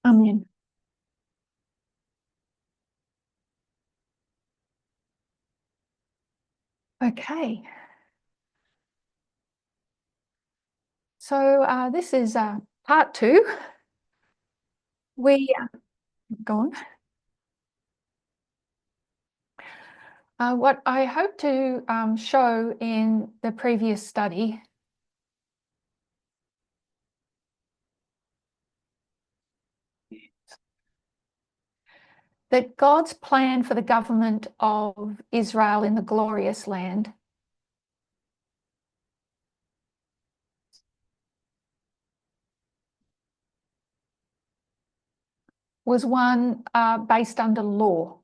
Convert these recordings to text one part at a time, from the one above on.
Amen. Okay. So this is part two. We go on. What I hope to show in the previous study that God's plan for the government of Israel in the glorious land was one based under law.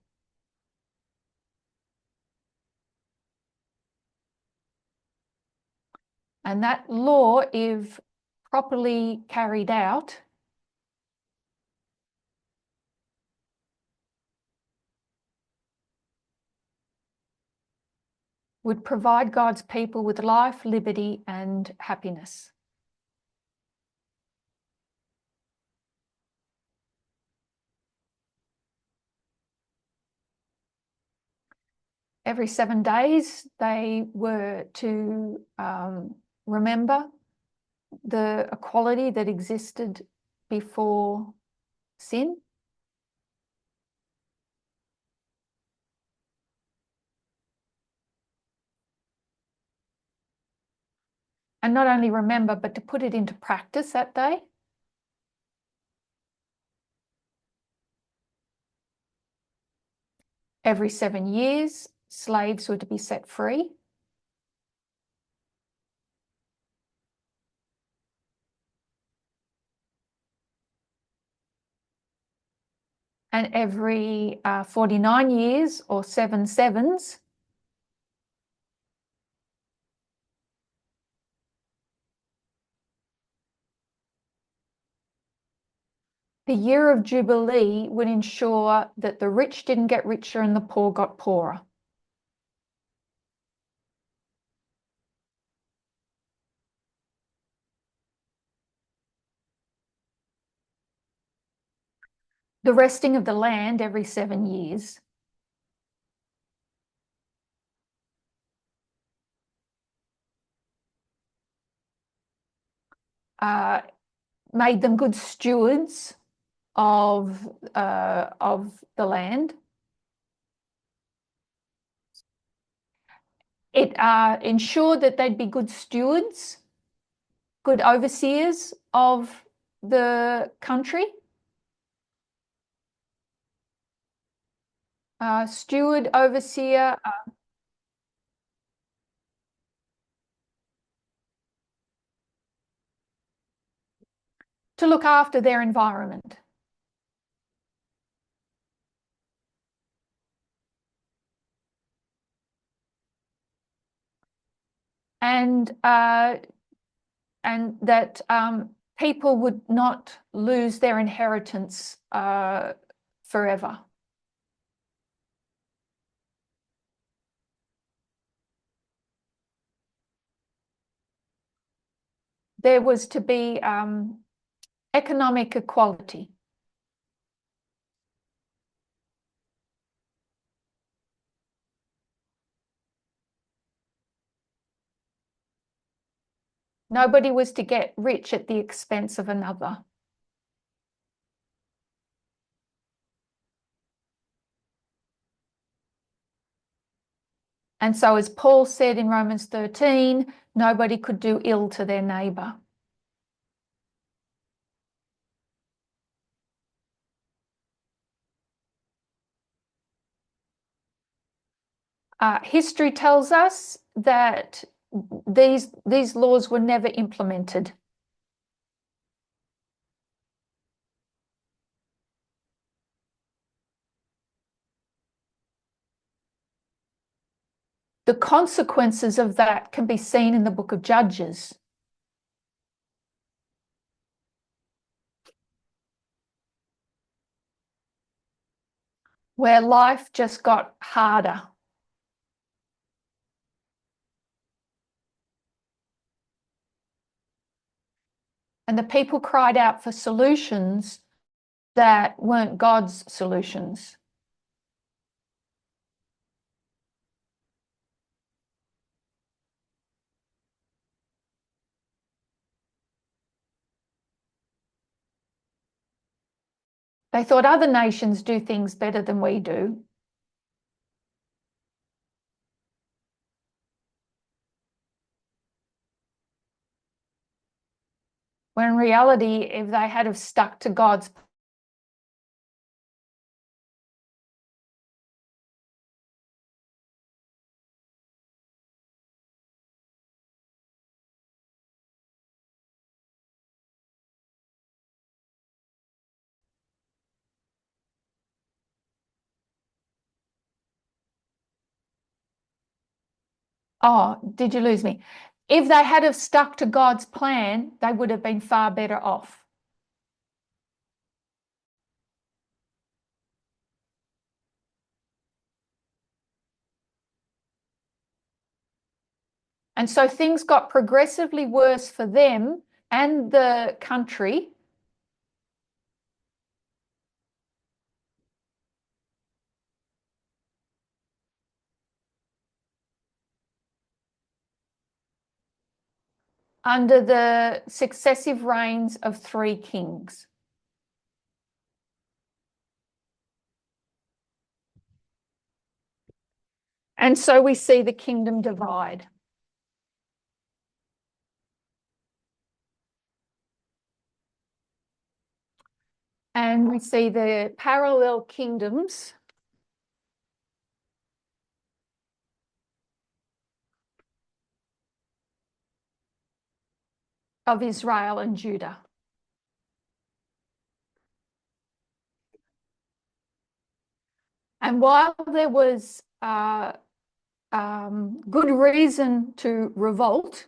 And that law, if properly carried out, would provide God's people with life, liberty, and happiness. Every 7 days, they were to remember the equality that existed before sin. And not only remember, but to put it into practice that day. Every 7 years, slaves were to be set free. And every 49 years, or 7 sevens, the year of Jubilee would ensure that the rich didn't get richer and the poor got poorer. The resting of the land every 7 years. Made them good stewards of the land. It ensured that they'd be good stewards, good overseers of the country. Steward, overseer, to look after their environment. And that people would not lose their inheritance forever. There was to be economic equality. Nobody was to get rich at the expense of another. And so, as Paul said in Romans 13, nobody could do ill to their neighbour. History tells us that these laws were never implemented. The consequences of that can be seen in the book of Judges. Where life just got harder. And the people cried out for solutions that weren't God's solutions. They thought other nations do things better than we do. When in reality, if they had have stuck to God's Oh, did you lose me? If they had have stuck to God's plan, they would have been far better off. And so things got progressively worse for them and the country. Under the successive reigns of 3 kings. And so we see the kingdom divide. And we see the parallel kingdoms of Israel and Judah. And while there was good reason to revolt,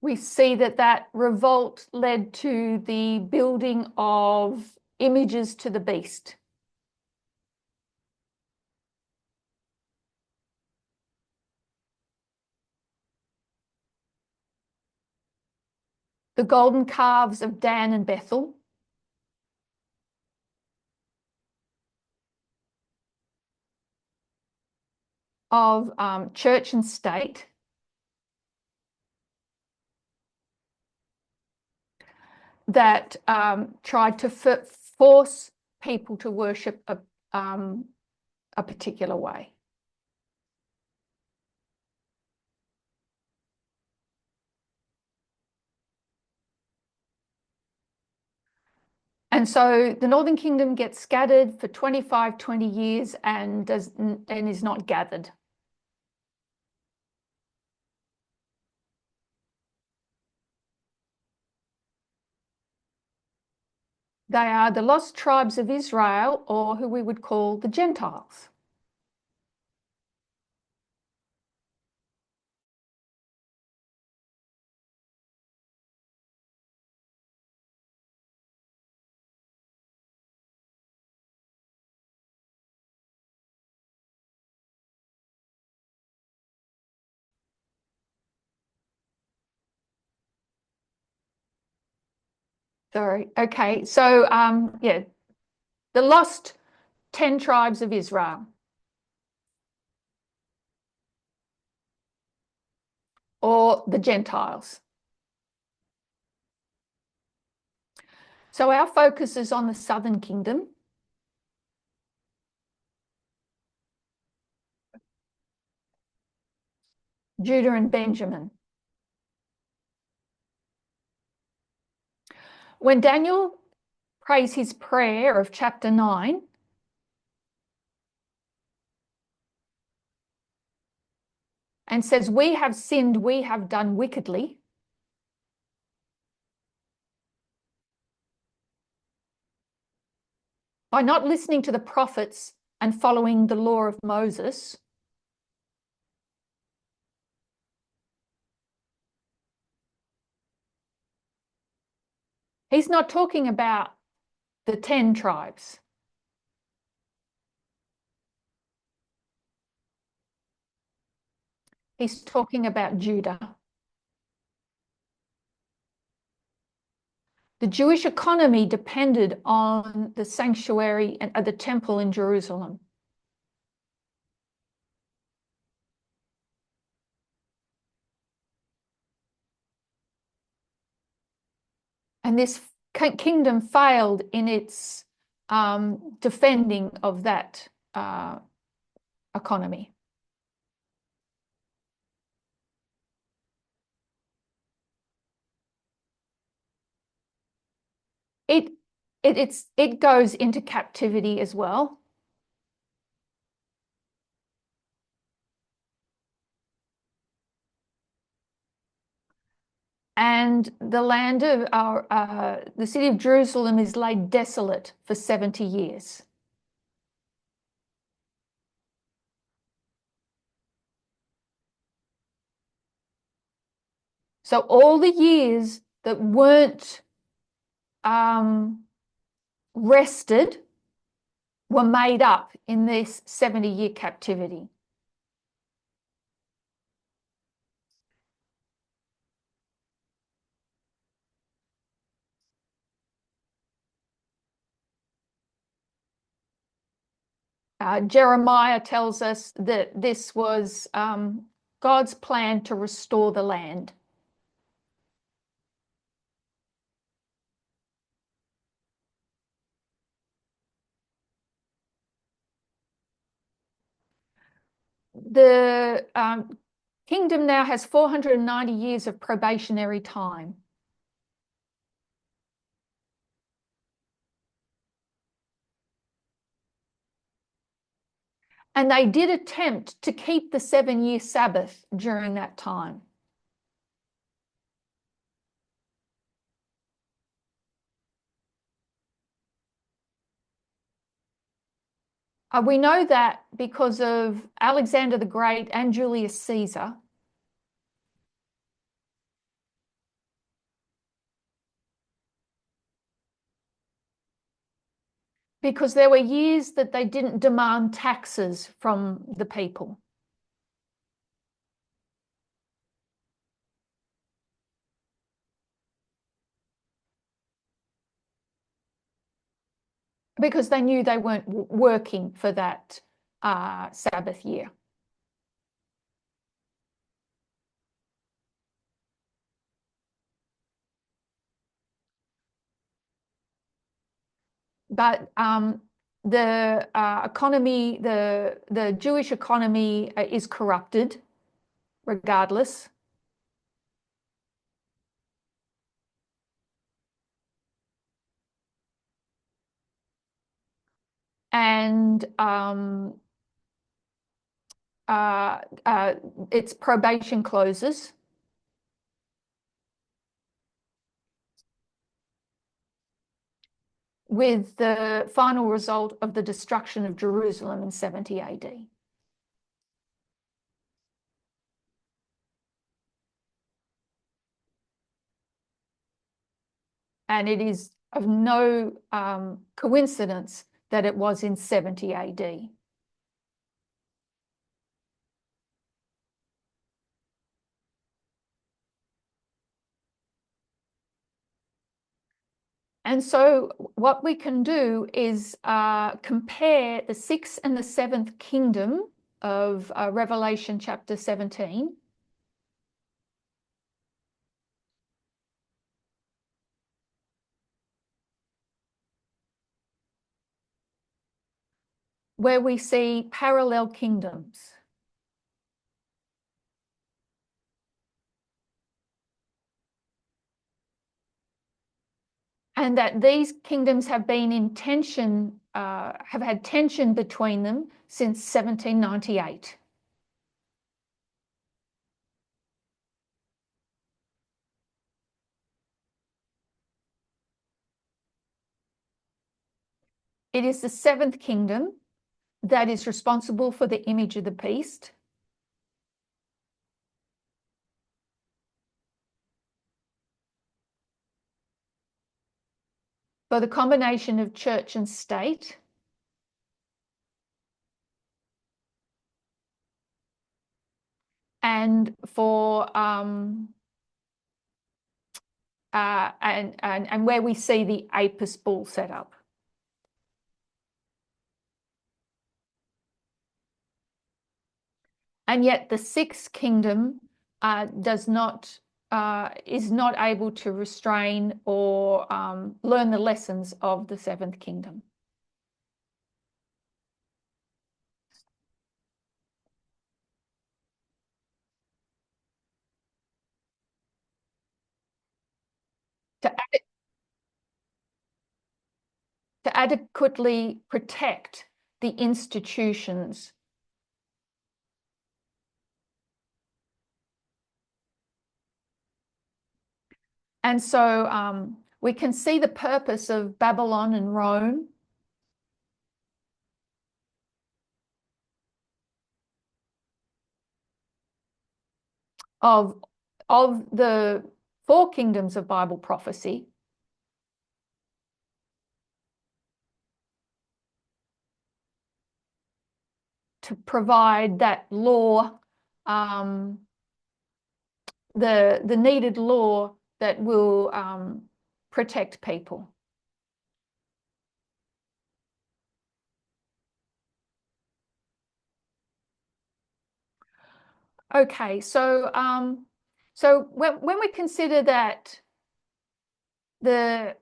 we see that that revolt led to the building of images to the beast. The golden calves of Dan and Bethel. Of church and state. That tried to force people to worship a particular way. And so the Northern Kingdom gets scattered for 25, 20 years and is not gathered. They are the lost tribes of Israel, or who we would call the Gentiles. Sorry. Okay. So, yeah, the lost 10 tribes of Israel, or the Gentiles. So our focus is on the Southern Kingdom. Judah and Benjamin. When Daniel prays his prayer of chapter 9, and says, "We have sinned, we have done wickedly," by not listening to the prophets and following the law of Moses, he's not talking about the 10 tribes. He's talking about Judah. The Jewish economy depended on the sanctuary and the temple in Jerusalem. And this kingdom failed in its defending of that economy. It goes into captivity as well. And the land of the city of Jerusalem is laid desolate for 70 years. So all the years that weren't rested were made up in this 70-year captivity. Jeremiah tells us that this was God's plan to restore the land. The kingdom now has 490 years of probationary time. And they did attempt to keep the 7-year Sabbath during that time. We know that because of Alexander the Great and Julius Caesar. Because there were years that they didn't demand taxes from the people. Because they knew they weren't working for that Sabbath year. But the economy, the Jewish economy is corrupted regardless. And its probation closes. With the final result of the destruction of Jerusalem in 70 AD. And it is of no coincidence that it was in 70 AD. And so what we can do is compare the 6th and the 7th kingdom of Revelation chapter 17. Where we see parallel kingdoms. And that these kingdoms have been in tension, have had tension between them since 1798. It is the 7th kingdom that is responsible for the image of the beast. For the combination of church and state. and for and where we see the Apis bull set up. And yet the sixth kingdom is not able to restrain or learn the lessons of the seventh kingdom. To adequately protect the institutions. And so we can see the purpose of Babylon and Rome of the four kingdoms of Bible prophecy to provide that law, the needed law that will protect people. Okay, so when we consider that the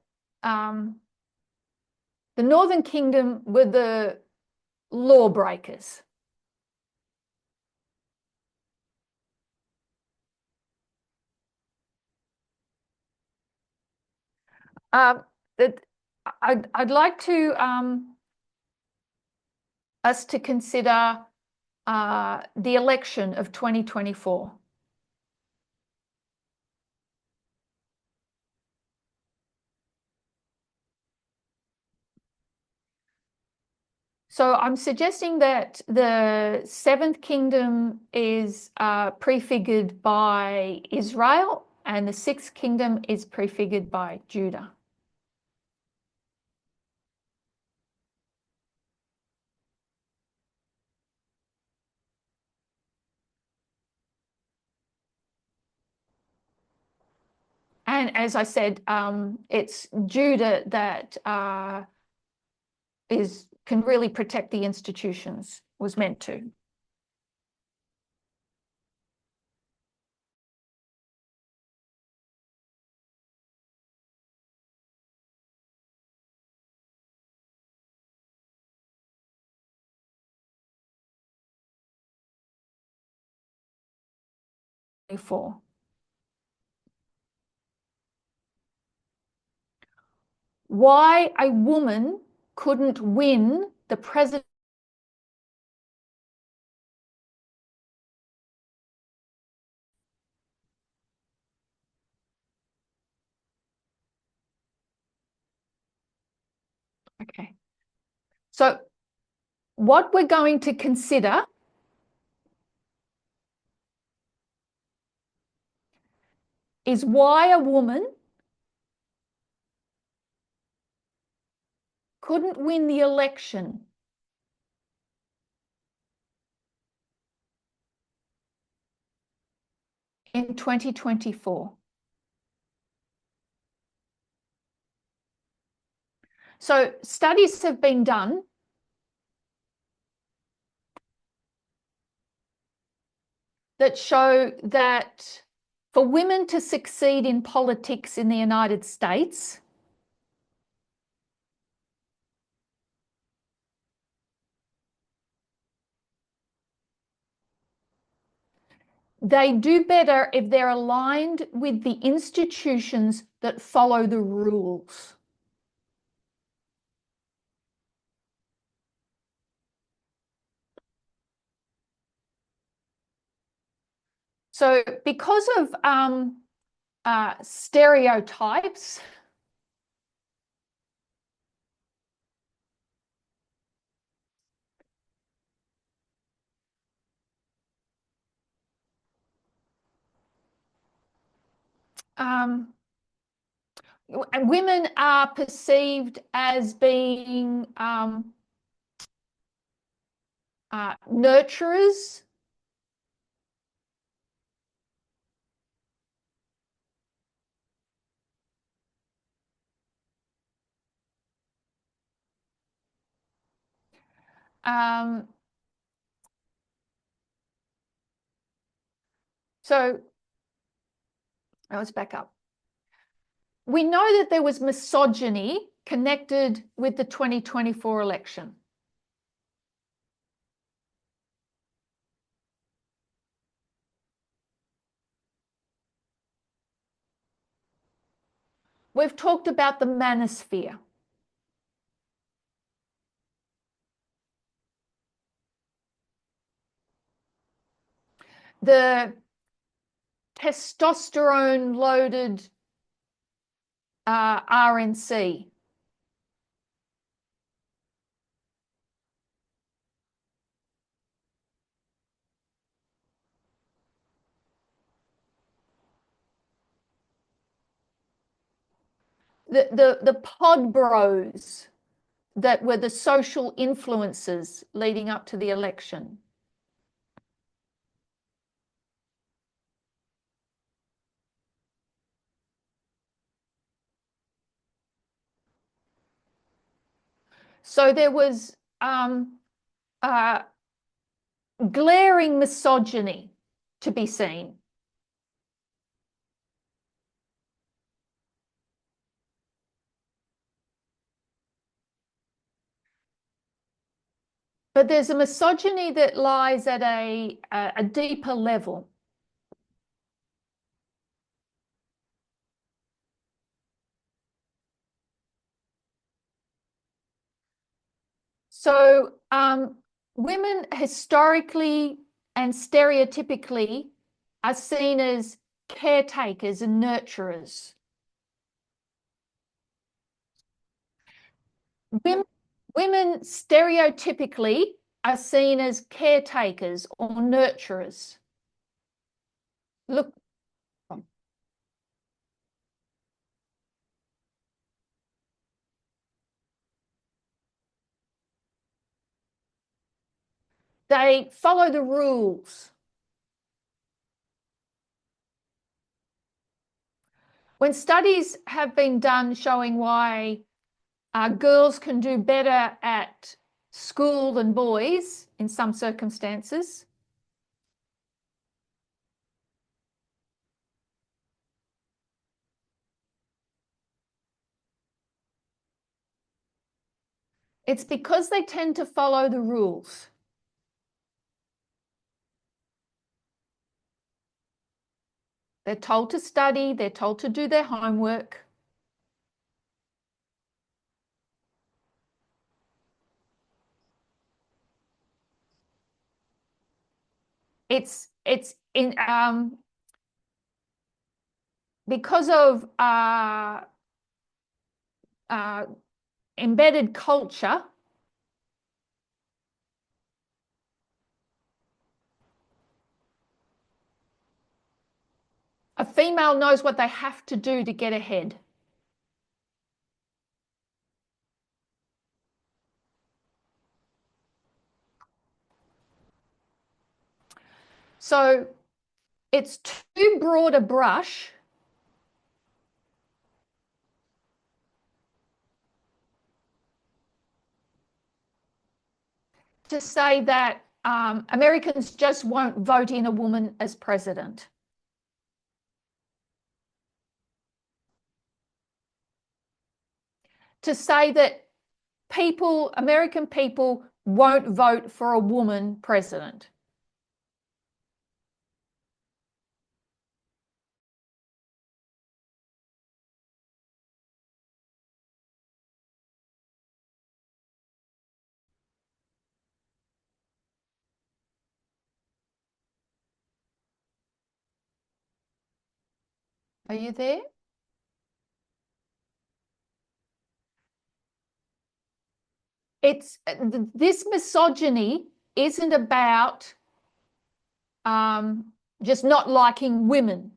Northern Kingdom were the lawbreakers. That I'd like to us to consider the election of 2024. So I'm suggesting that the seventh kingdom is prefigured by Israel, and the sixth kingdom is prefigured by Judah. And as I said, it's Judah that can really protect the institutions, was meant to. For why a woman couldn't win the president. Okay. So what we're going to consider is why a woman couldn't win the election in 2024. So studies have been done that show that for women to succeed in politics in the United States, they do better if they're aligned with the institutions that follow the rules. So because of stereotypes, women are perceived as being nurturers, Um, so let's back up. We know that there was misogyny connected with the 2024 election. We've talked about the manosphere. The testosterone loaded RNC. The pod bros that were the social influences leading up to the election. So there was uh, glaring misogyny to be seen. But there's a misogyny that lies at a deeper level. So women historically and stereotypically are seen as caretakers and nurturers. Women, women stereotypically are seen as caretakers or nurturers. Look, they follow the rules. When studies have been done showing why girls can do better at school than boys in some circumstances, it's because they tend to follow the rules. They're told to study, they're told to do their homework. It's in because of uh, embedded culture. A female knows what they have to do to get ahead. So it's too broad a brush to say that Americans just won't vote in a woman as president. To say that American people won't vote for a woman president. Are you there? This misogyny isn't about just not liking women.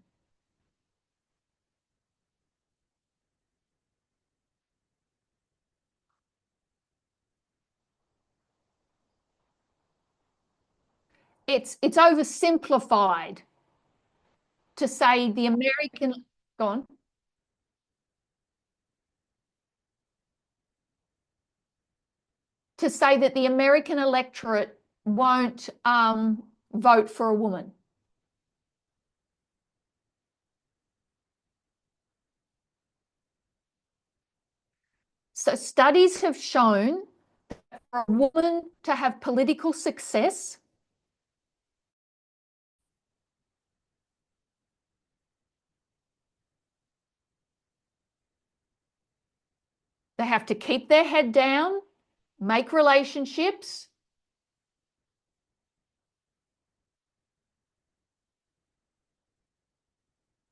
It's oversimplified to say the American. Go on. to say that the American electorate won't vote for a woman. So studies have shown that for a woman to have political success, they have to keep their head down, make relationships,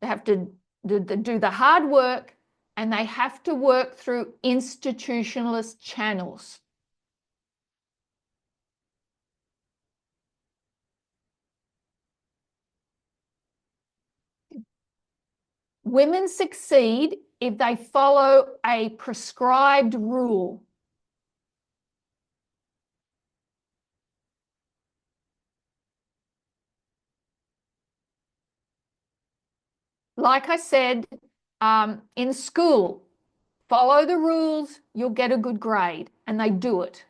they have to do the hard work, and they have to work through institutionalist channels. Women succeed if they follow a prescribed rule. Like I said, in school, follow the rules, you'll get a good grade, and they do it.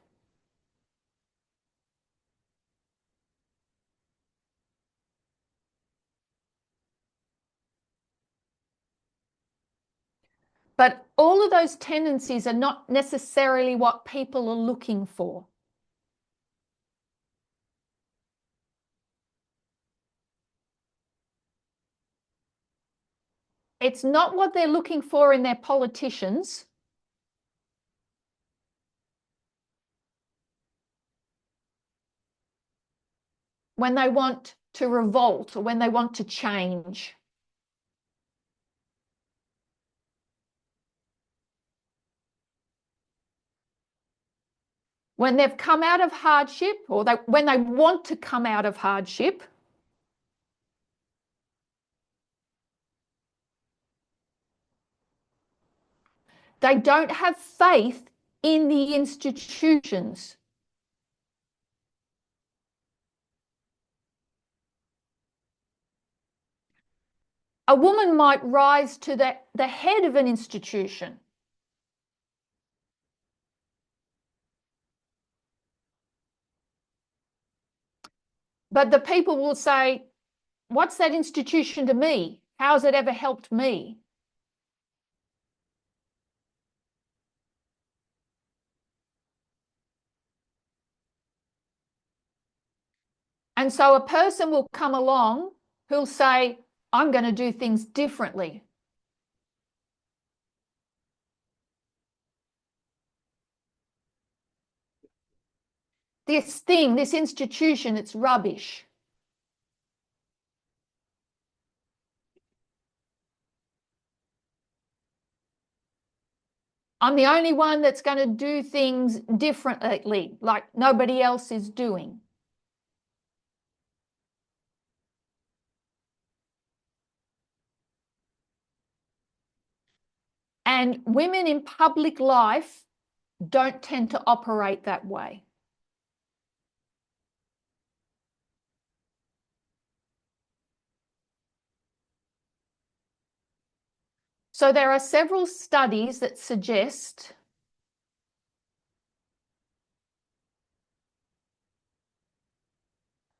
But all of those tendencies are not necessarily what people are looking for. It's not what they're looking for in their politicians. When they want to revolt or when they want to change. When they've come out of hardship, or when they want to come out of hardship, they don't have faith in the institutions. A woman might rise to the head of an institution. But the people will say, what's that institution to me? How's it ever helped me? And so a person will come along who'll say, I'm going to do things differently. This institution, it's rubbish. I'm the only one that's going to do things differently, like nobody else is doing. And women in public life don't tend to operate that way. So there are several studies that suggest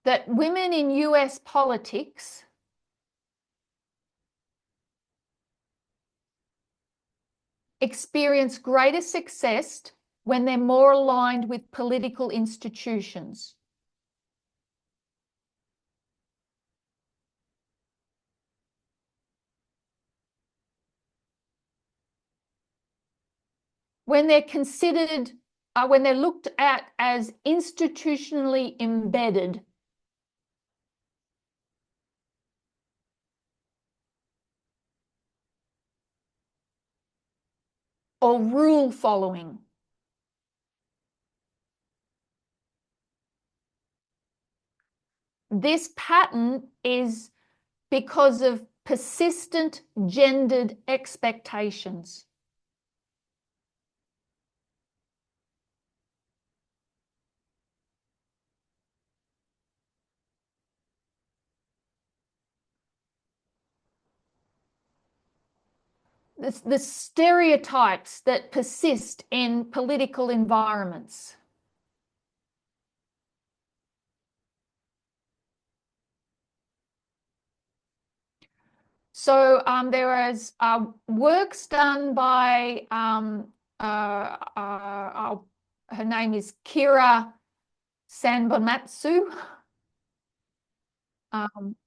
that women in US politics experience greater success when they're more aligned with political institutions. When they're considered, when they're looked at as institutionally embedded. Or rule following. This pattern is because of persistent gendered expectations. The stereotypes that persist in political environments. So there was works done by her name is Kira Sanbomatsu. Um,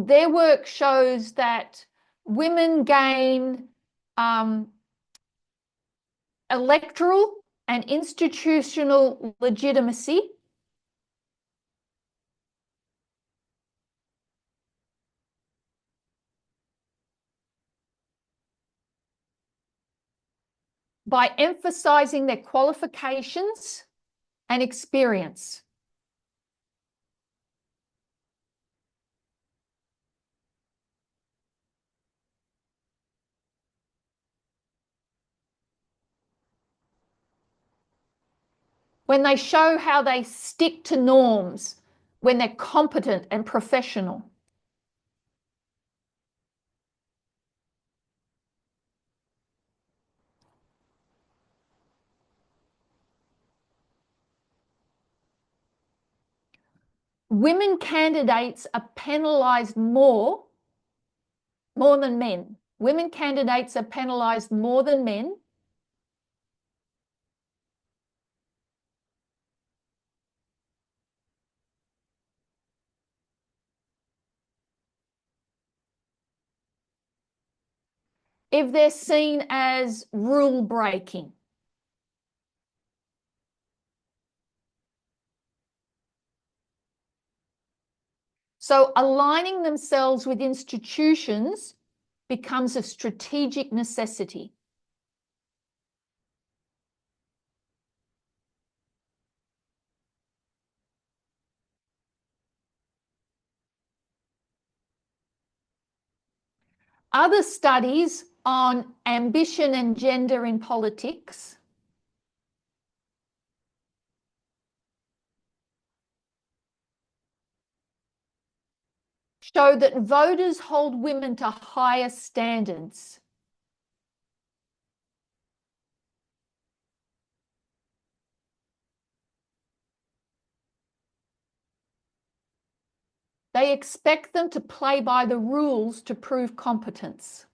their work shows that women gain um, electoral and institutional legitimacy by emphasizing their qualifications and experience. When they show how they stick to norms, when they're competent and professional. Women candidates are penalised more than men. Women candidates are penalised more than men if they're seen as rule breaking. So aligning themselves with institutions becomes a strategic necessity. Other studies on ambition and gender in politics show that voters hold women to higher standards. They expect them to play by the rules to prove competence.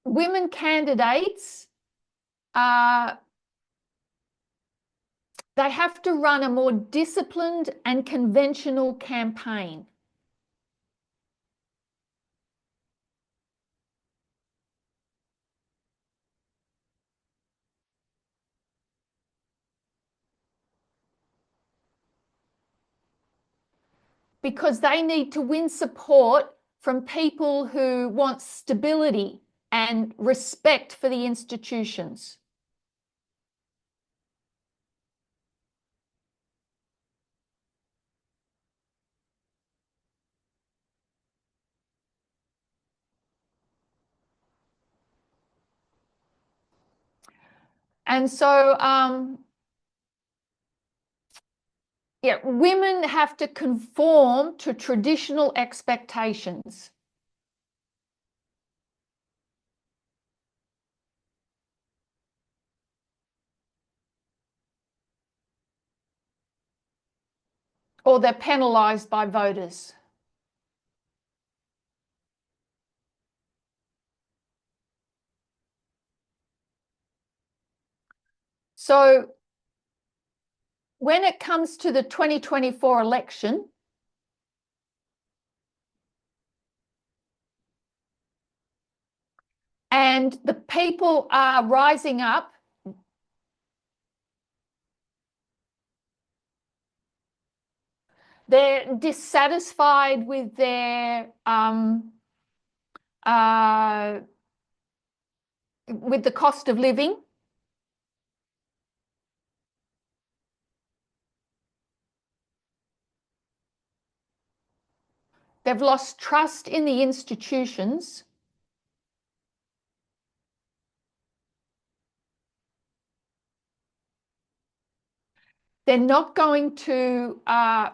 Women candidates, they have to run a more disciplined and conventional campaign. Because they need to win support from people who want stability and respect for the institutions. And so, yeah, women have to conform to traditional expectations. Or they're penalised by voters. So when it comes to the 2024 election, and the people are rising up, they're dissatisfied with their with the cost of living. They've lost trust in the institutions. They're not going to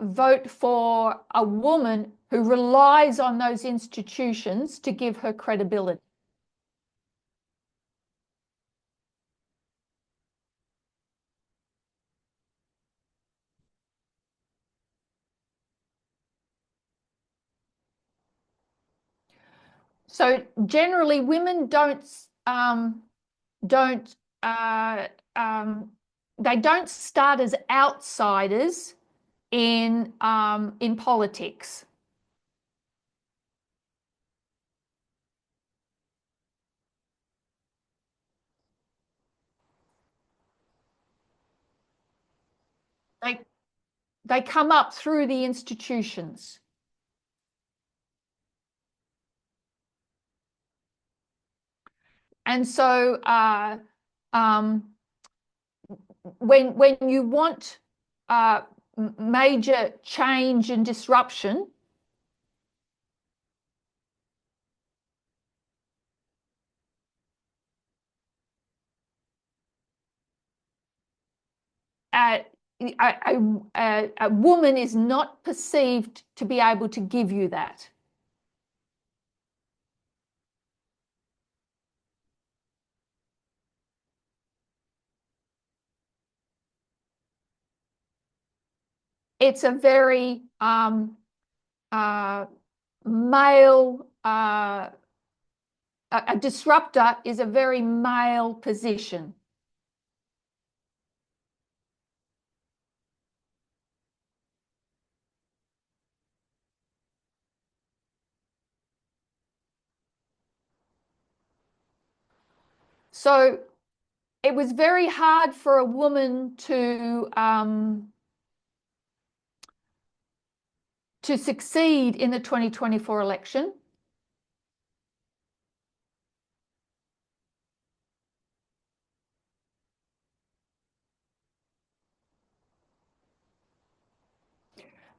vote for a woman who relies on those institutions to give her credibility. So generally, women don't uh, um, they don't start as outsiders in politics. They they come up through the institutions. And so um, when you want uh, major change and disruption, uh, a woman is not perceived to be able to give you that. It's a very uh, male, a disruptor is a very male position. So it was very hard for a woman to succeed in the 2024 election.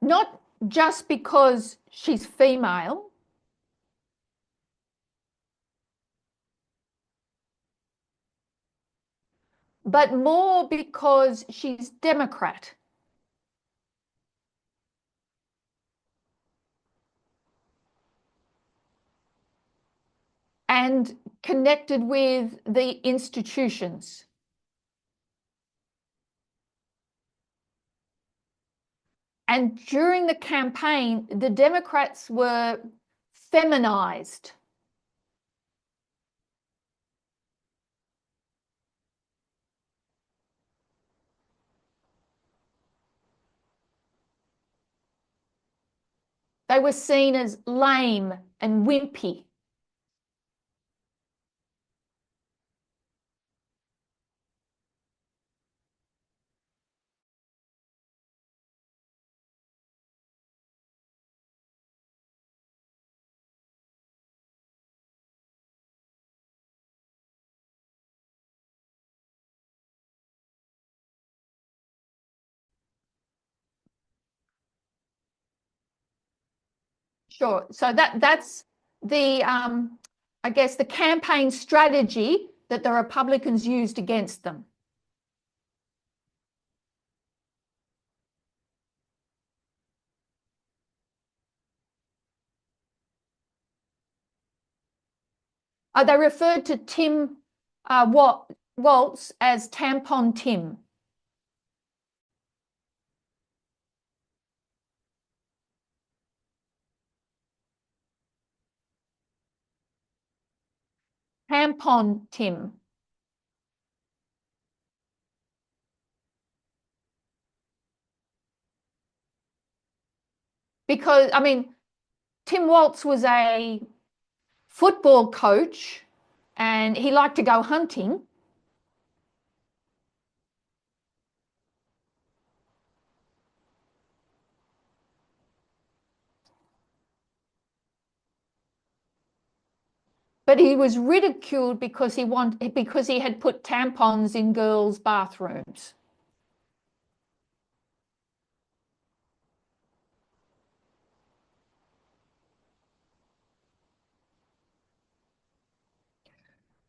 Not just because she's female, but more because she's Democrat. And connected with the institutions. And during the campaign, the Democrats were feminized. They were seen as lame and wimpy. Sure. So that's the I guess the campaign strategy that the Republicans used against them. They referred to Tim Waltz as Tampon Tim. Tampon Tim. Because, I mean, Tim Waltz was a football coach and he liked to go hunting. But he was ridiculed because he had put tampons in girls' bathrooms.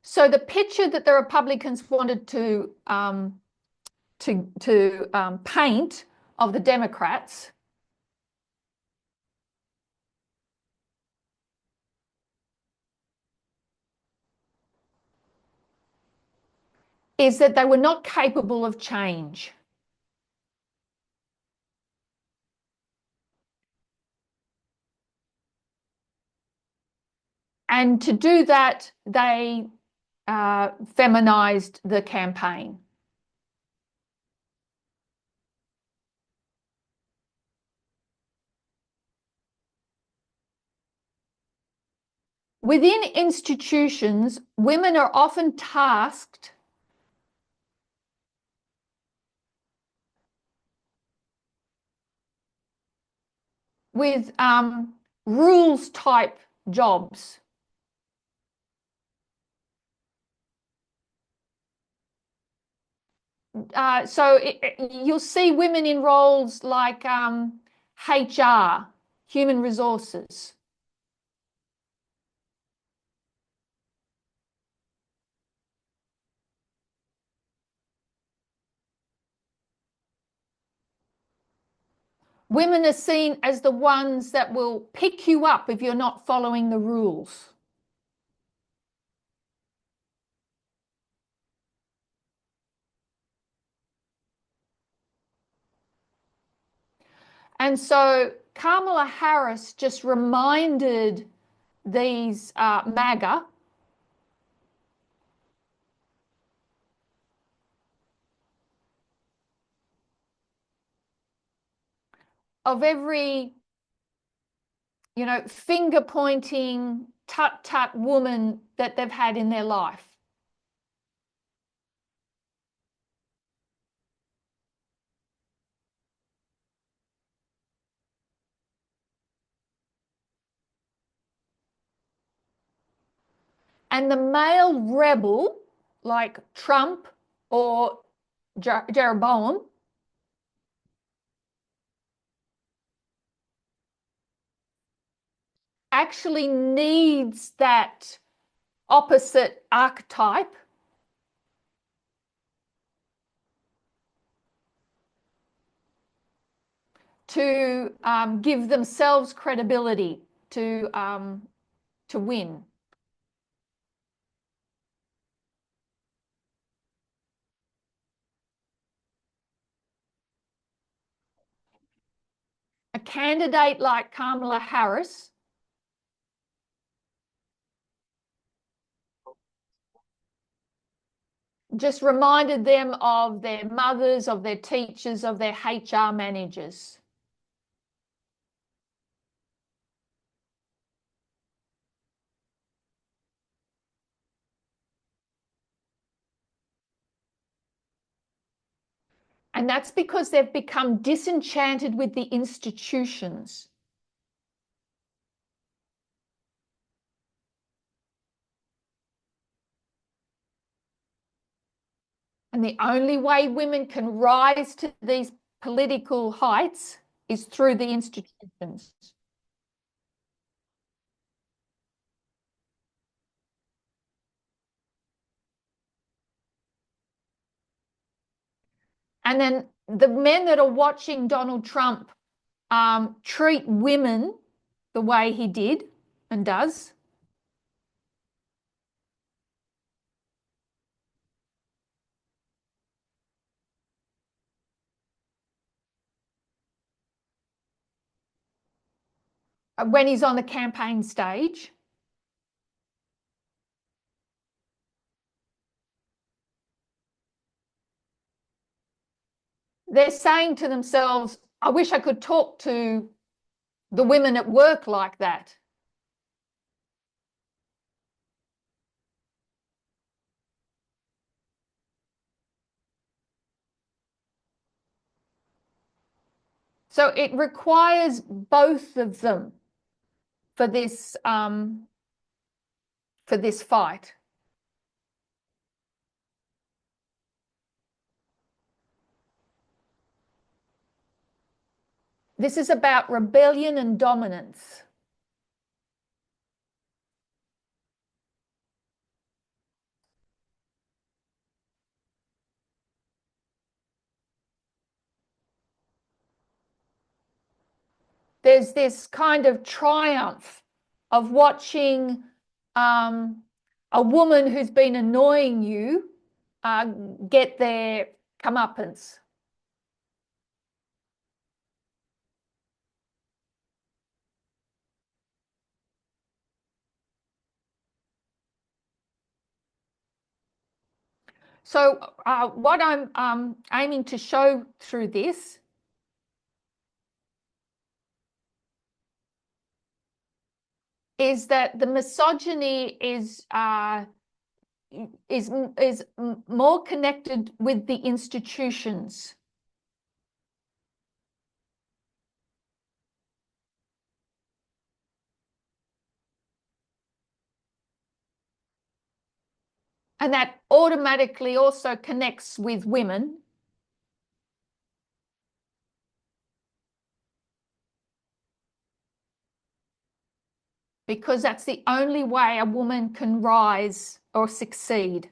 So the picture that the Republicans wanted to paint of the Democrats is that they were not capable of change. And to do that, they feminized the campaign. Within institutions, women are often tasked with rules type jobs. You'll see women in roles like HR, human resources. Women are seen as the ones that will pick you up if you're not following the rules. And so Kamala Harris just reminded these MAGA of every, finger pointing, tut tut woman that they've had in their life. And the male rebel, like Trump or Jeroboam, actually needs that opposite archetype to give themselves credibility to win. A candidate like Kamala Harris just reminded them of their mothers, of their teachers, of their HR managers. And that's because they've become disenchanted with the institutions. And the only way women can rise to these political heights is through the institutions. And then the men that are watching Donald Trump treat women the way he did and does. When he's on the campaign stage. They're saying to themselves, I wish I could talk to the women at work like that. So it requires both of them for this fight. This is about rebellion and dominance. there's this kind of triumph of watching a woman who's been annoying you get their comeuppance. So what I'm aiming to show through this is that the misogyny is more connected with the institutions. And that automatically also connects with women. Because that's the only way a woman can rise or succeed.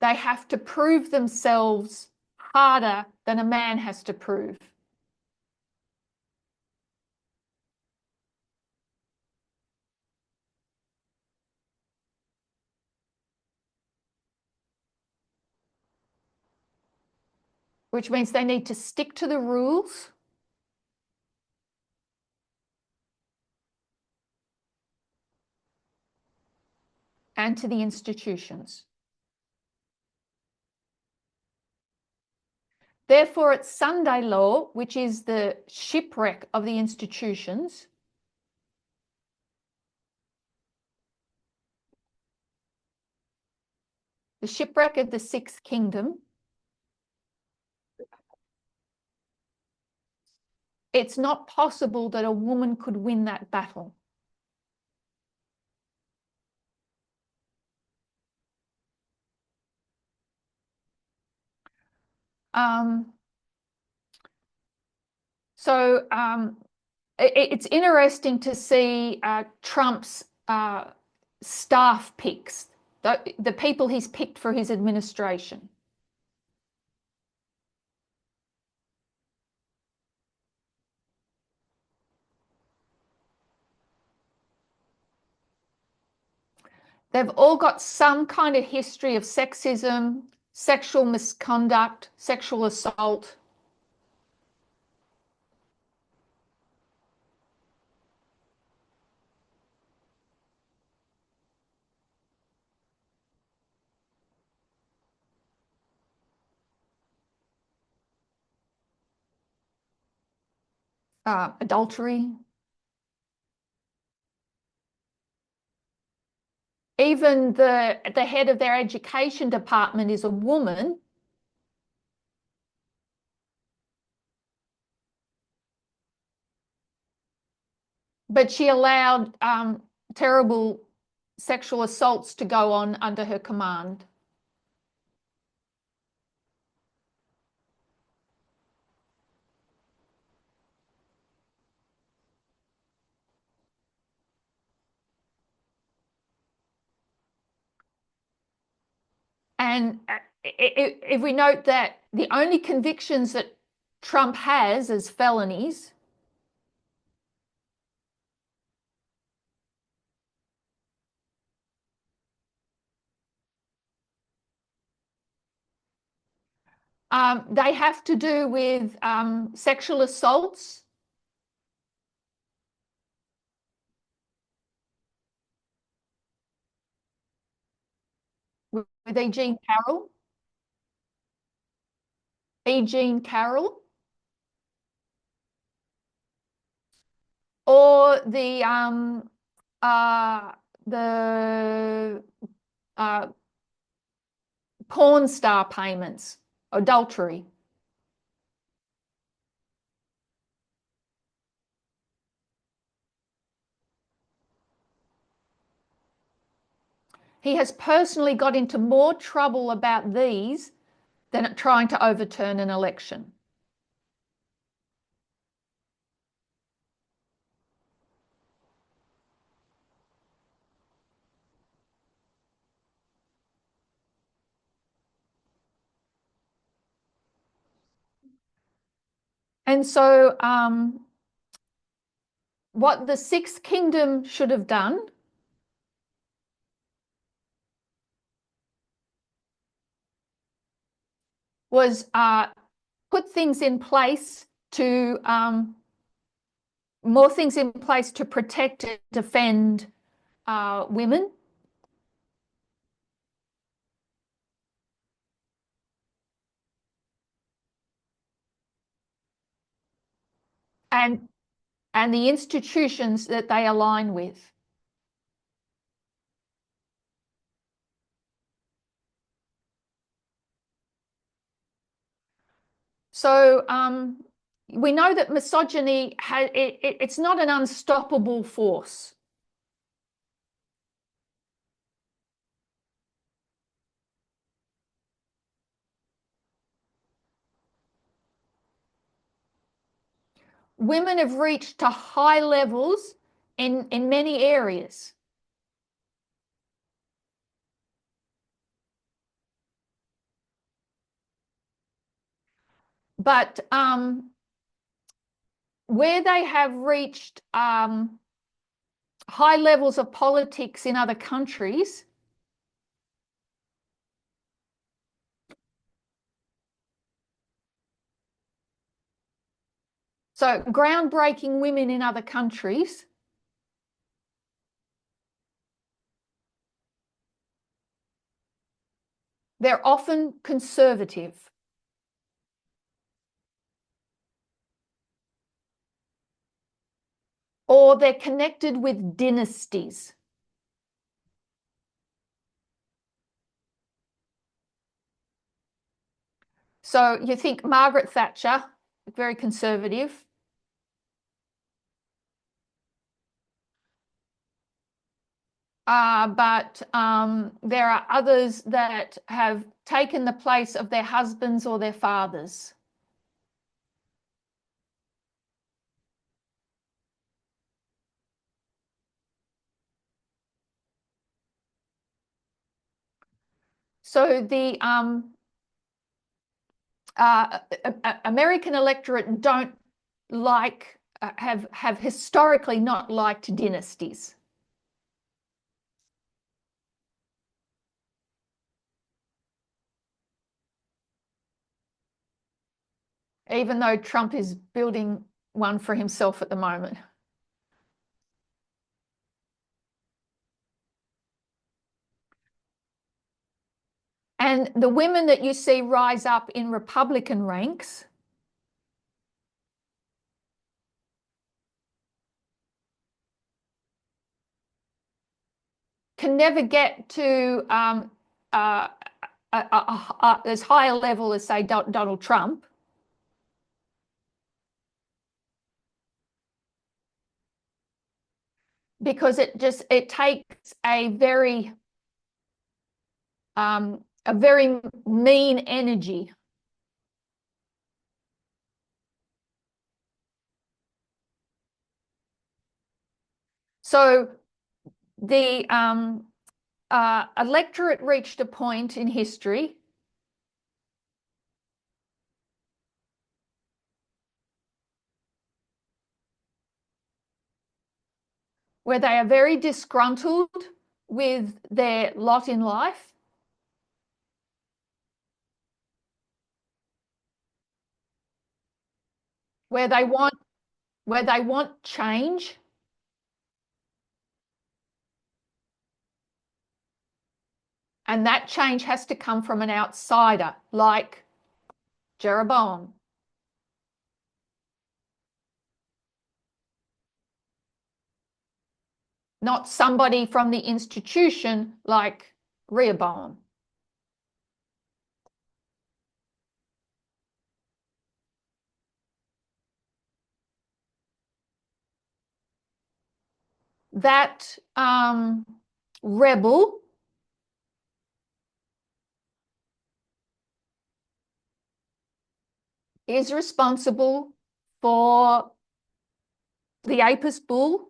They have to prove themselves harder than a man has to prove. Which means they need to stick to the rules and to the institutions. Therefore, it's Sunday law, which is the shipwreck of the institutions, the shipwreck of the sixth kingdom. It's not possible that a woman could win that battle. So it's interesting to see Trump's staff picks, the people he's picked for his administration. They've all got some kind of history of sexism, sexual misconduct, sexual assault. Adultery. Even the head of their education department is a woman. But she allowed terrible sexual assaults to go on under her command. And if we note that the only convictions that Trump has as felonies they have to do with sexual assaults, with E. Jean Carroll, or the uh, porn star payments, adultery. He has personally got into more trouble about these than trying to overturn an election. And so what the sixth kingdom should have done was put things in place to more things in place to protect and defend women. And the institutions that they align with. So we know that misogyny it's not an unstoppable force. Women have reached to high levels in many areas. But where they have reached high levels of politics in other countries, so groundbreaking women in other countries, they're often conservative. Or they're connected with dynasties. So you think Margaret Thatcher, very conservative. But there are others that have taken the place of their husbands or their fathers. So the American electorate don't like, have historically not liked dynasties. Even though Trump is building one for himself at the moment. And the women that you see rise up in Republican ranks can never get to as high a level as, say, Donald Trump. Because it takes a very mean energy. So the electorate reached a point in history where they are very disgruntled with their lot in life, where they want change, and that change has to come from an outsider like Jeroboam. Not somebody from the institution like Rehoboam. That rebel is responsible for the Apis bull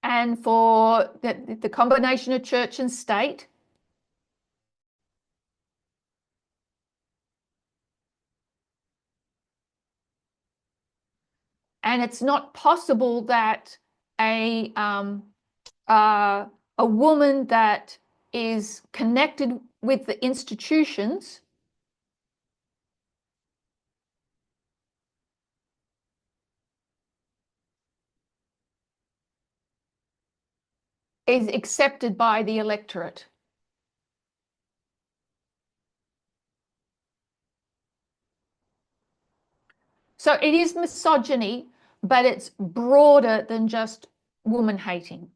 and for the combination of church and state. And it's not possible that a uh, a woman that is connected with the institutions is accepted by the electorate. So it is misogyny, but it's broader than just woman hating.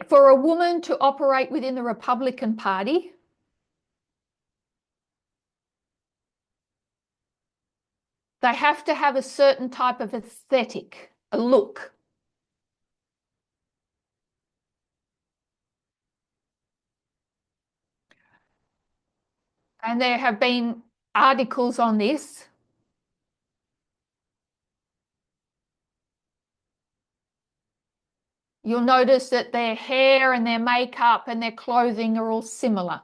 For a woman to operate within the Republican Party, they have to have a certain type of aesthetic, a look. And there have been articles on this. You'll notice that their hair and their makeup and their clothing are all similar.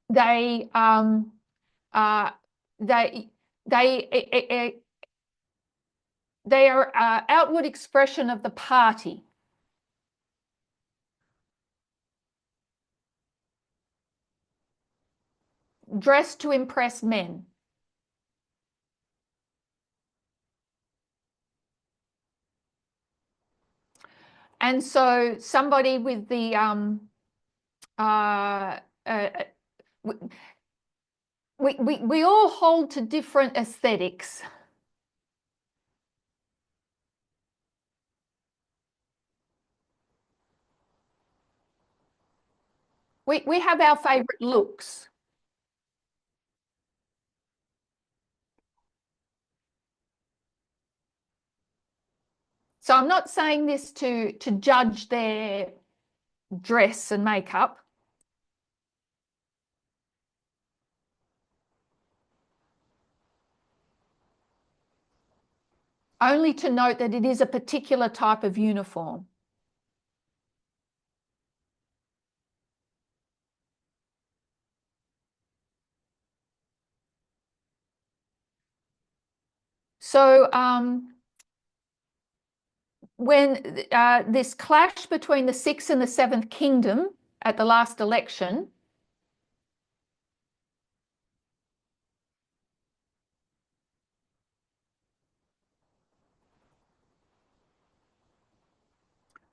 They uh, they they they are outward expression of the party. Dressed to impress men. And so somebody with the uh, uh, we all hold to different aesthetics. We have our favorite looks. So I'm not saying this to judge their dress and makeup. Only to note that it is a particular type of uniform. So when this clash between the sixth and the seventh kingdom at the last election,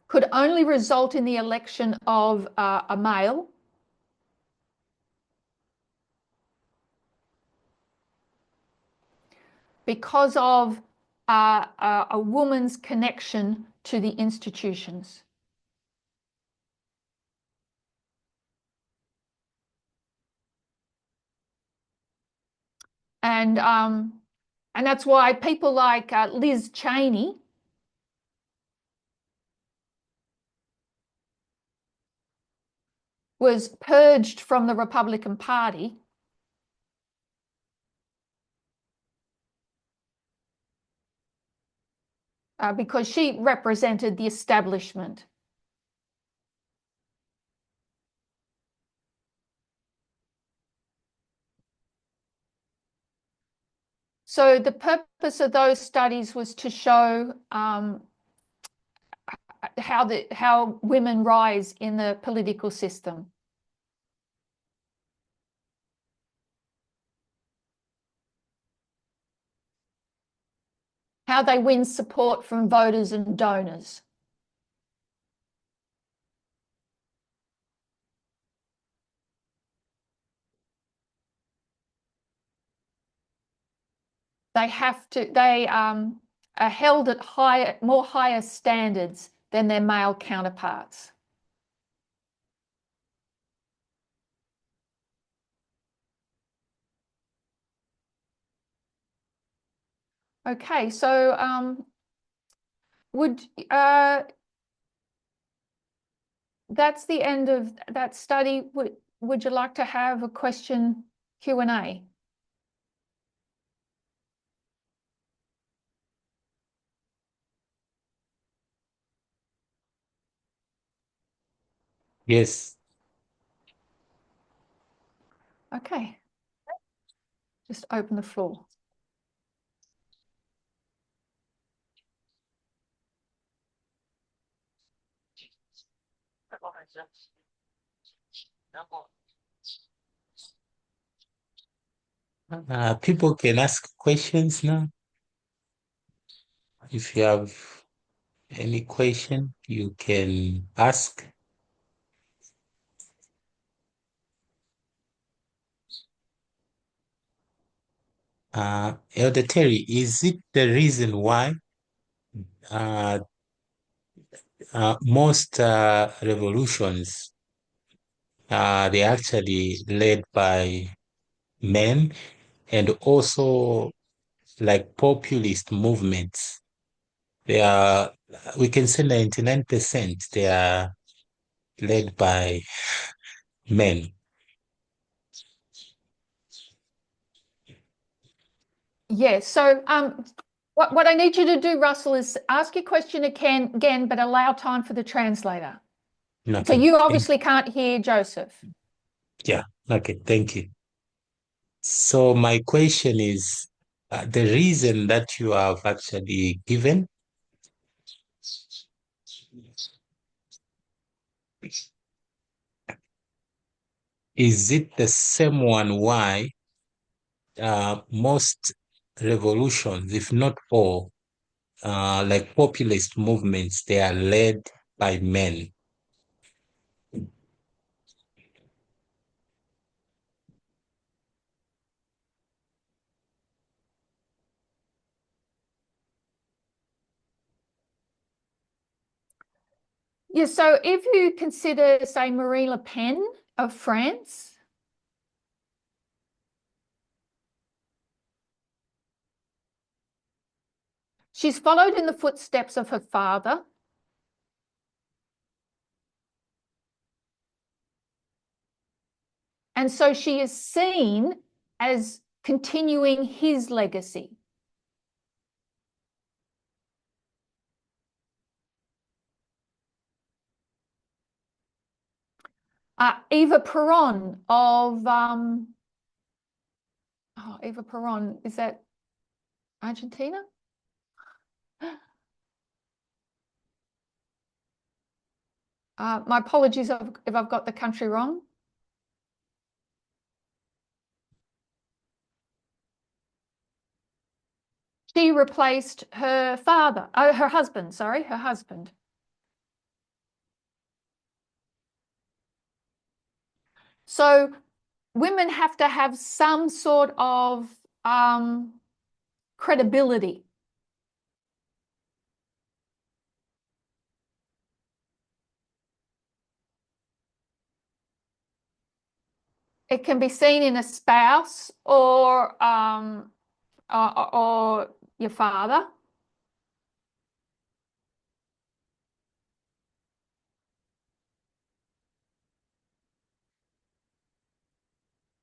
could only result in the election of a male because of a woman's connection to the institutions. And that's why people like Liz Cheney was purged from the Republican Party because she represented the establishment. So the purpose of those studies was to show how women rise in the political system. How they win support from voters and donors. They are held at more higher standards than their male counterparts. Okay, so would that's the end of that study. Would you like to have a question Q&A? Yes. Okay. Just open the floor. People can ask questions now. If you have any question, you can ask. Elder Terry, is it the reason why uh, most revolutions they actually led by men, and also like populist movements? They are, we can say 99% they are led by men. Yes. So what I need you to do, Russell, is ask your question again, but allow time for the translator. So Okay. you obviously can't hear Joseph. Yeah. Okay. Thank you. So my question is, the reason that you have actually given, is it the same one why most revolutions, if not all, like populist movements, they are led by men? Yeah. So if you consider, say, Marie Le Pen of France, she's followed in the footsteps of her father. And so she is seen as continuing his legacy. Eva Peron of Eva Peron, is that Argentina? My apologies if I've got the country wrong. She replaced her father, her husband, sorry, her husband. So women have to have some sort of credibility. It can be seen in a spouse or your father.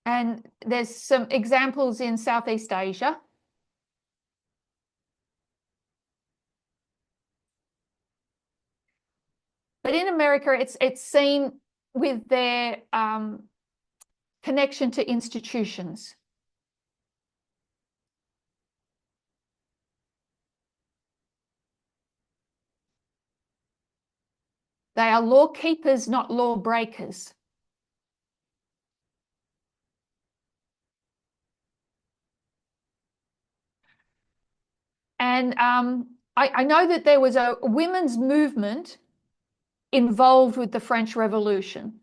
And there's some examples in Southeast Asia. But in America, it's seen with their connection to institutions. They are law keepers, not law breakers. And I know that there was a women's movement involved with the French Revolution.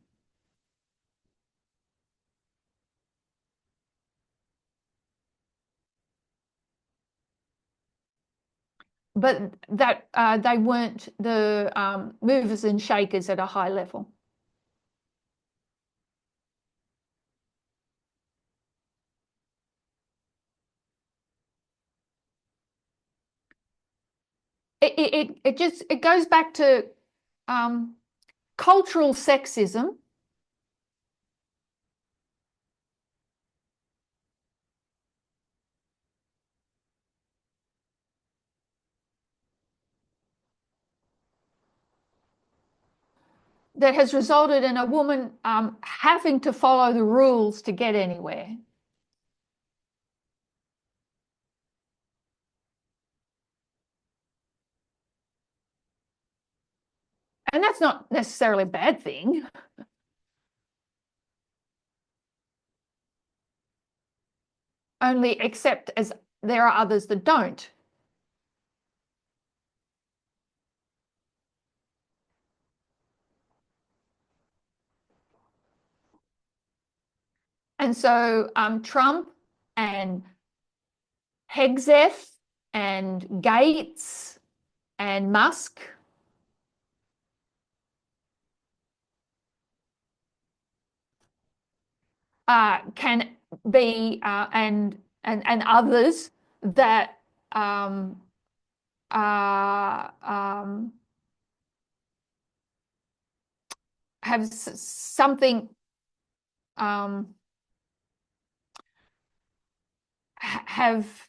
But that they weren't the movers and shakers at a high level. It goes back to cultural sexism that has resulted in a woman having to follow the rules to get anywhere. And that's not necessarily a bad thing. Only except as there are others that don't. And so Trump and Hegseth and Gates and Musk can be and others that have something have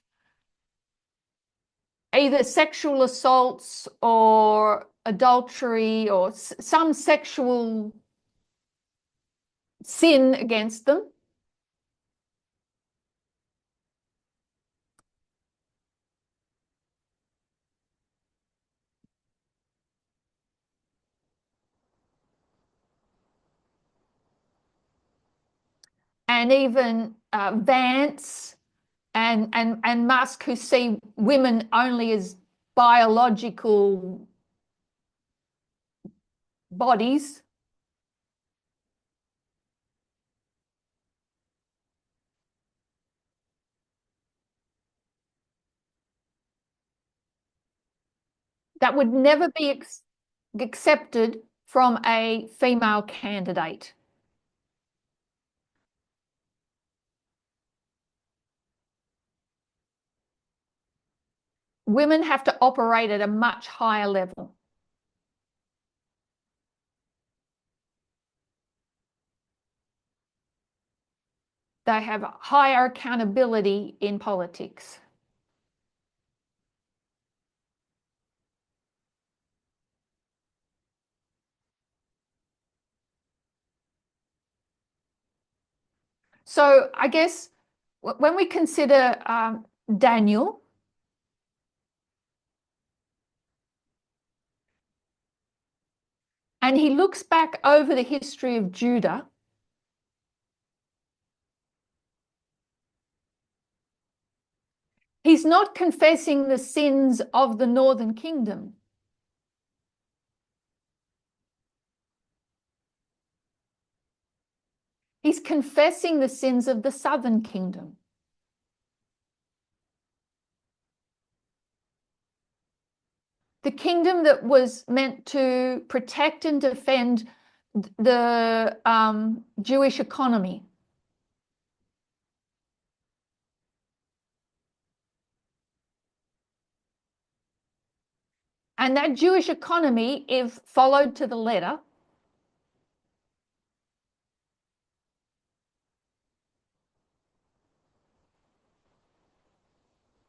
either sexual assaults or adultery or some sexual sin against them. And even Vance and Musk, who see women only as biological bodies. That would never be accepted from a female candidate. Women have to operate at a much higher level. They have higher accountability in politics. So I guess when we consider Daniel, and he looks back over the history of Judah, he's not confessing the sins of the northern kingdom. He's confessing the sins of the southern kingdom. The kingdom that was meant to protect and defend the Jewish economy. And that Jewish economy, if followed to the letter,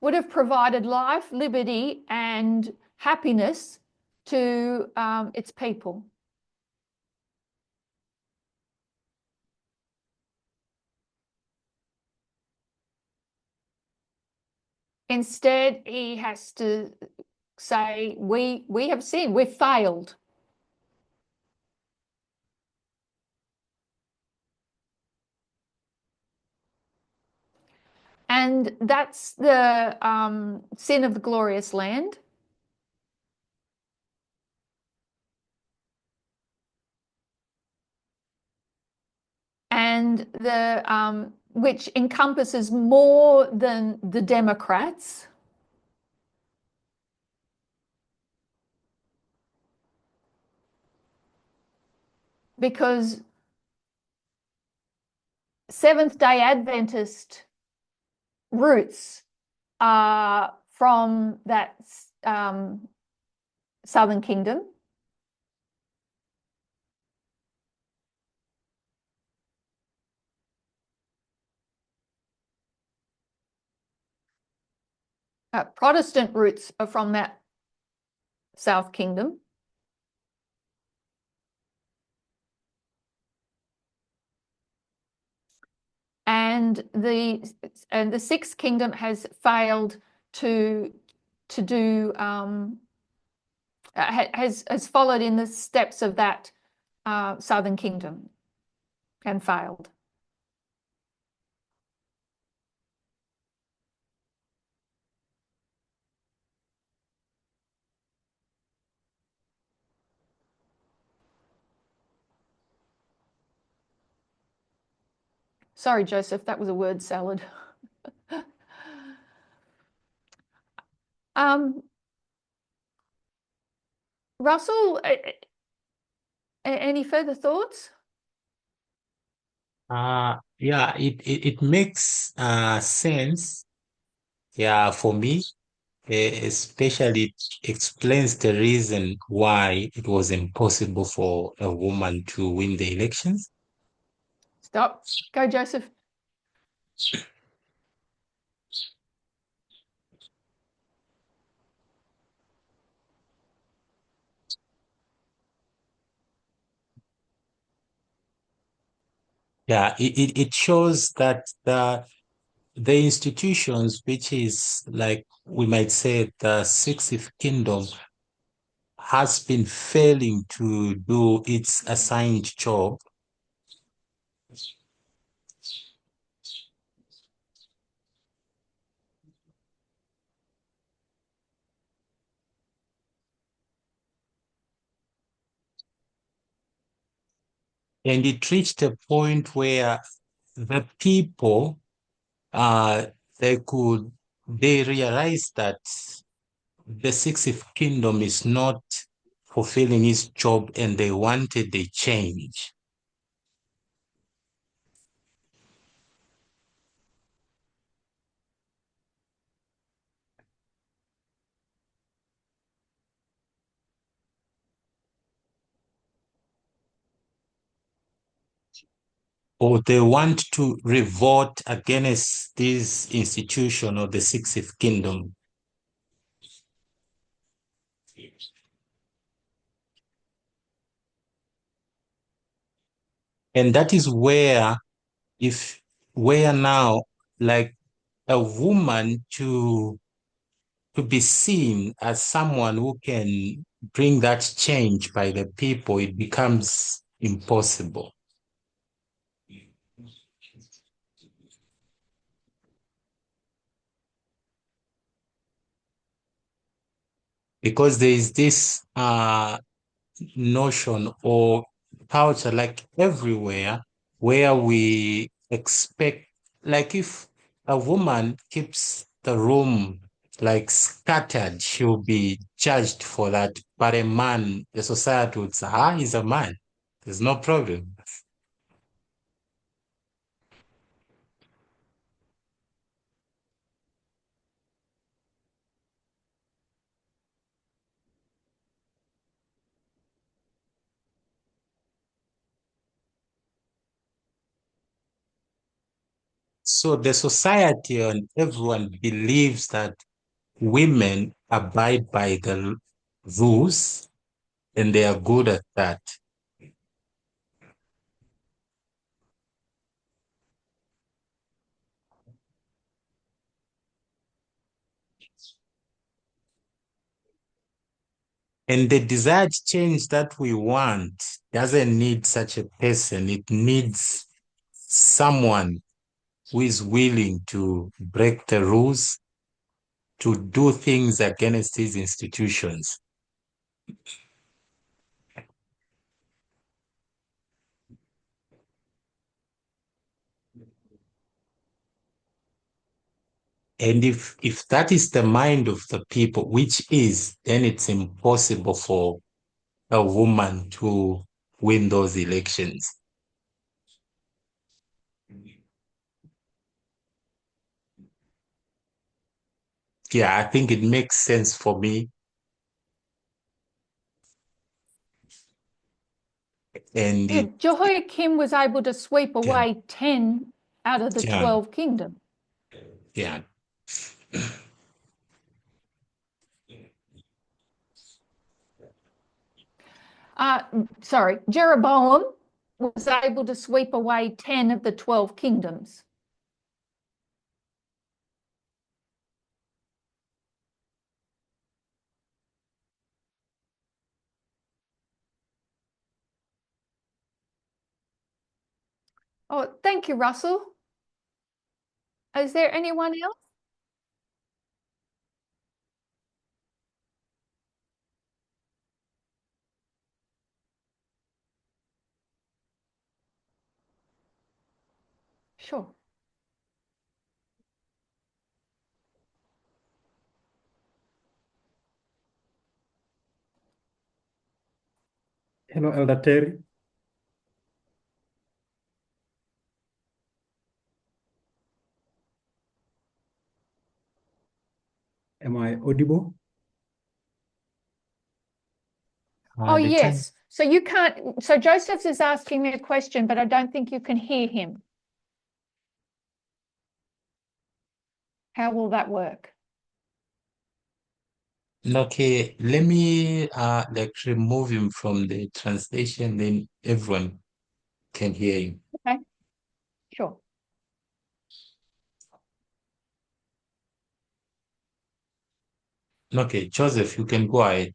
would have provided life, liberty, and happiness to its people. Instead, he has to say, we have sinned, we've failed. And that's the sin of the glorious land. And the which encompasses more than the Democrats. Because Seventh-day Adventist roots are from that southern kingdom. Protestant roots are from that South Kingdom. And the Sixth Kingdom has failed to do has followed in the steps of that Southern Kingdom and failed. Sorry, Joseph, that was a word salad. Russell, any further thoughts? Yeah, it makes sense. Yeah, for me, especially it explains the reason why it was impossible for a woman to win the elections. Stop. Go, Joseph. Yeah, it shows that the institutions, which is like we might say the Sixth Kingdom, has been failing to do its assigned job. And it reached a point where the people, uh, they realized that the Sixth Kingdom is not fulfilling its job and they wanted a change. Or they want to revolt against this institution of the Sixth Kingdom. And that is where now, like a woman to be seen as someone who can bring that change by the people, it becomes impossible. Because there is this notion or culture like everywhere where we expect, like if a woman keeps the room like scattered, she'll be judged for that. But a man, the society would say, he's a man. There's no problem. So the society and everyone believes that women abide by the rules and they are good at that. And the desired change that we want doesn't need such a person. It needs someone who is willing to break the rules, to do things against these institutions. And if that is the mind of the people, which is, then it's impossible for a woman to win those elections. Yeah, I think it makes sense for me. And Yeah, it, Jehoiakim was able to sweep yeah, away 10 out of the yeah, 12 kingdom. yeah. Jeroboam was able to sweep away 10 of the 12 kingdoms. Oh, thank you, Russell. Is there anyone else? Sure. Hello, Elder Terry. Am I audible? Oh, they yes. So you can't, so Joseph is asking me a question, but I don't think you can hear him. How will that work? Okay, let me like remove him from the translation, then everyone can hear him. Okay, sure. Okay, Joseph, you can go ahead.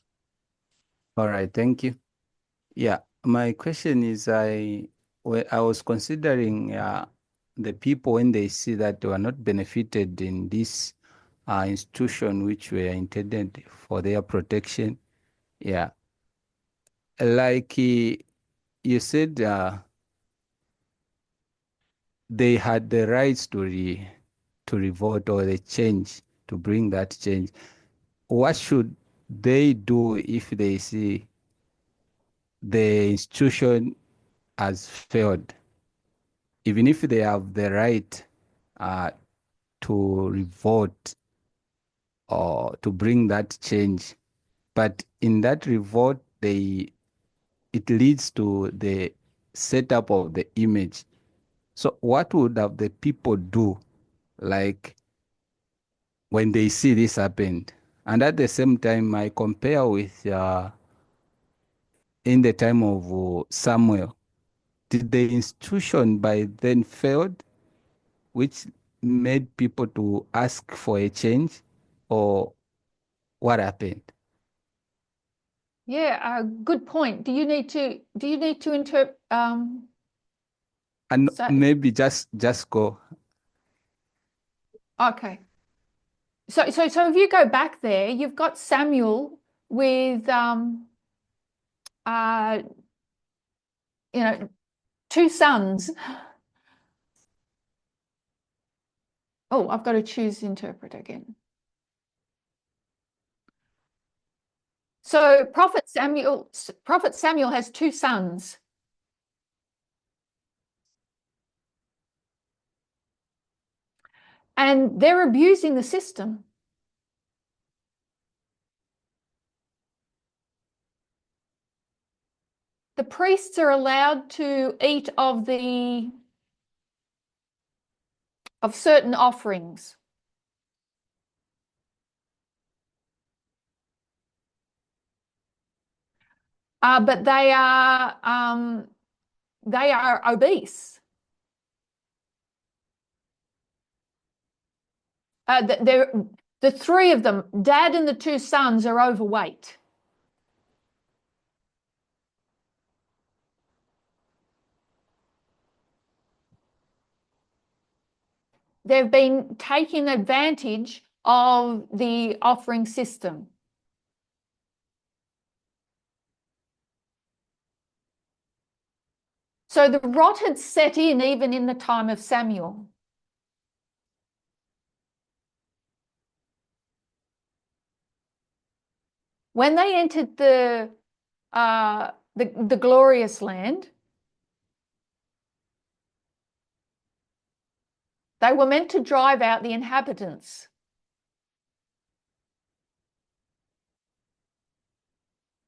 All right, thank you. Yeah, my question is I was considering the people when they see that they were not benefited in this institution which were intended for their protection. Yeah, like you said, they had the rights to revolt or the change to bring that change. What should they do if they see the institution has failed? Even if they have the right uh, to revolt or to bring that change, but in that revolt, it leads to the setup of the image. So, what would have the people do, like when they see this happened? And at the same time, I compare with in the time of Samuel, did the institution by then failed, which made people to ask for a change, or what happened? Yeah, good point. Do you need to interpret And so maybe just go. okay. So if you go back there, you've got Samuel with uh you know, two sons. Oh, I've got to choose interpret again. So Prophet Samuel has two sons. And they're abusing the system. The priests are allowed to eat of certain offerings. But they are obese. The three of them, Dad and the two sons, are overweight. They've been taking advantage of the offering system. So the rot had set in even in the time of Samuel. When they entered the glorious land, they were meant to drive out the inhabitants.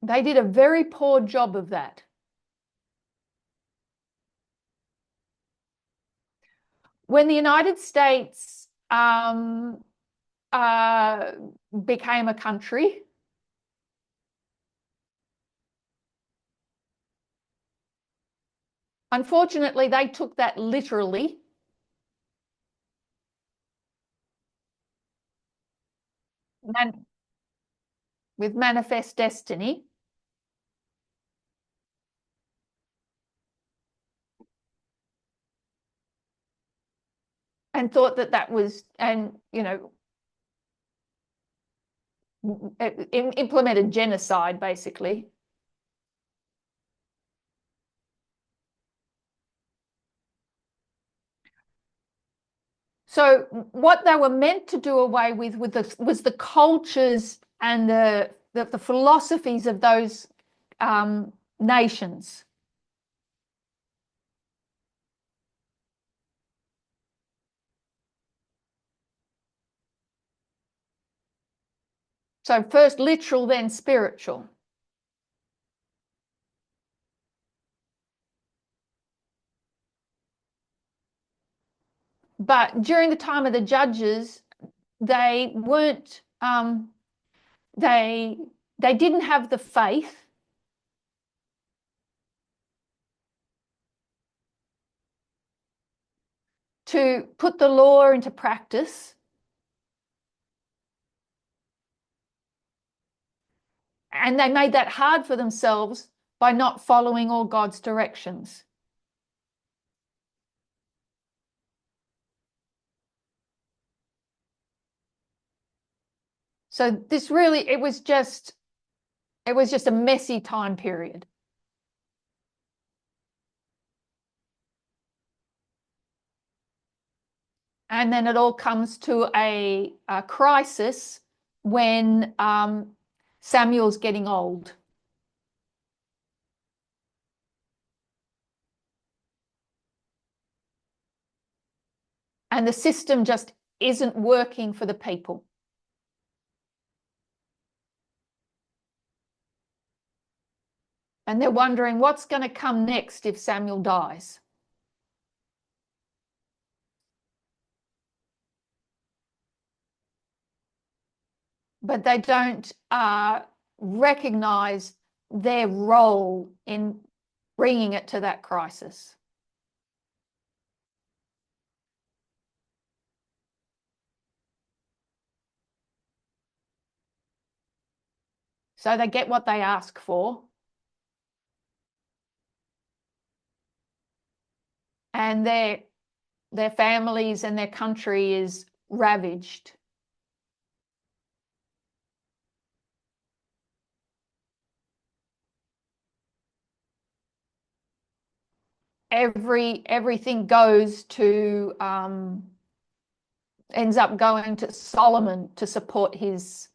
They did a very poor job of that. When the United States became a country, Unfortunately, they took that literally. With manifest destiny. And thought that that was, and, you know, implemented genocide, basically. So what they were meant to do away with was the cultures and the philosophies of those nations. So first literal, then spiritual. But during the time of the judges, they weren't, they didn't have the faith to put the law into practice. And they made that hard for themselves by not following all God's directions. So this really, it was just a messy time period. And then it all comes to a crisis when Samuel's getting old. And the system just isn't working for the people. And they're wondering what's going to come next if Samuel dies. But they don't recognize their role in bringing it to that crisis. So they get what they ask for. And their families and their country is ravaged. Everything goes to ends up going to Solomon to support his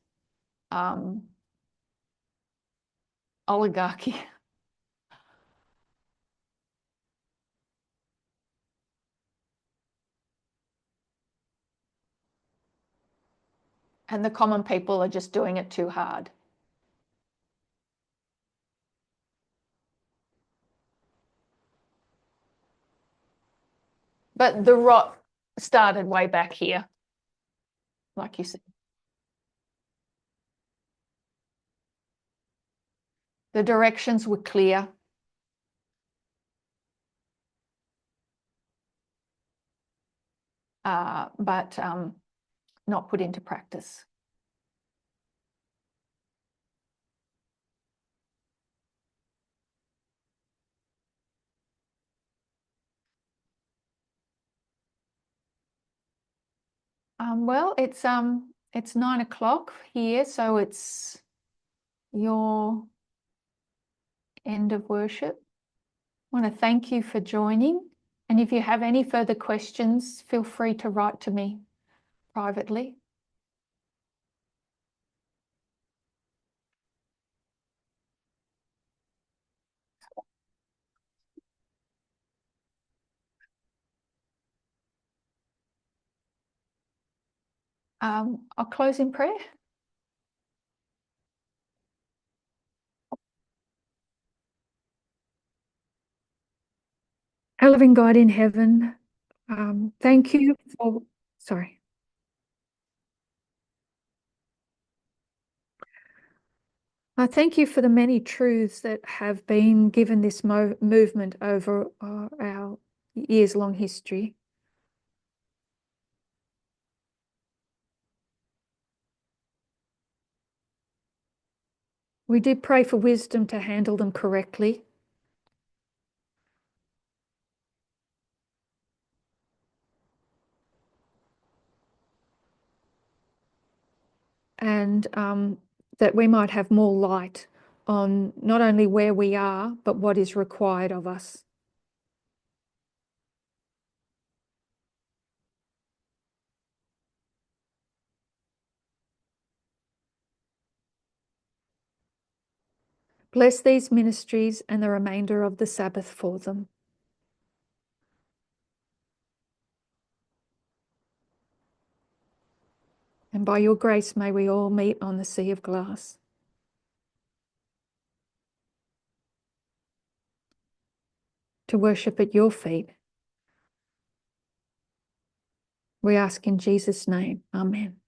oligarchy. And the common people are just doing it too hard. But the rot started way back here, like you said. The directions were clear. But not put into practice. Well, it's 9 o'clock here, so it's your end of worship. I want to thank you for joining. And if you have any further questions, feel free to write to me privately. I'll close in prayer. Our loving God in heaven, thank you for, sorry. I thank you for the many truths that have been given this movement over our years-long history. We do pray for wisdom to handle them correctly. And that we might have more light on not only where we are, but what is required of us. Bless these ministries and the remainder of the Sabbath for them. And by your grace, may we all meet on the sea of glass. To worship at your feet. We ask in Jesus' name. Amen.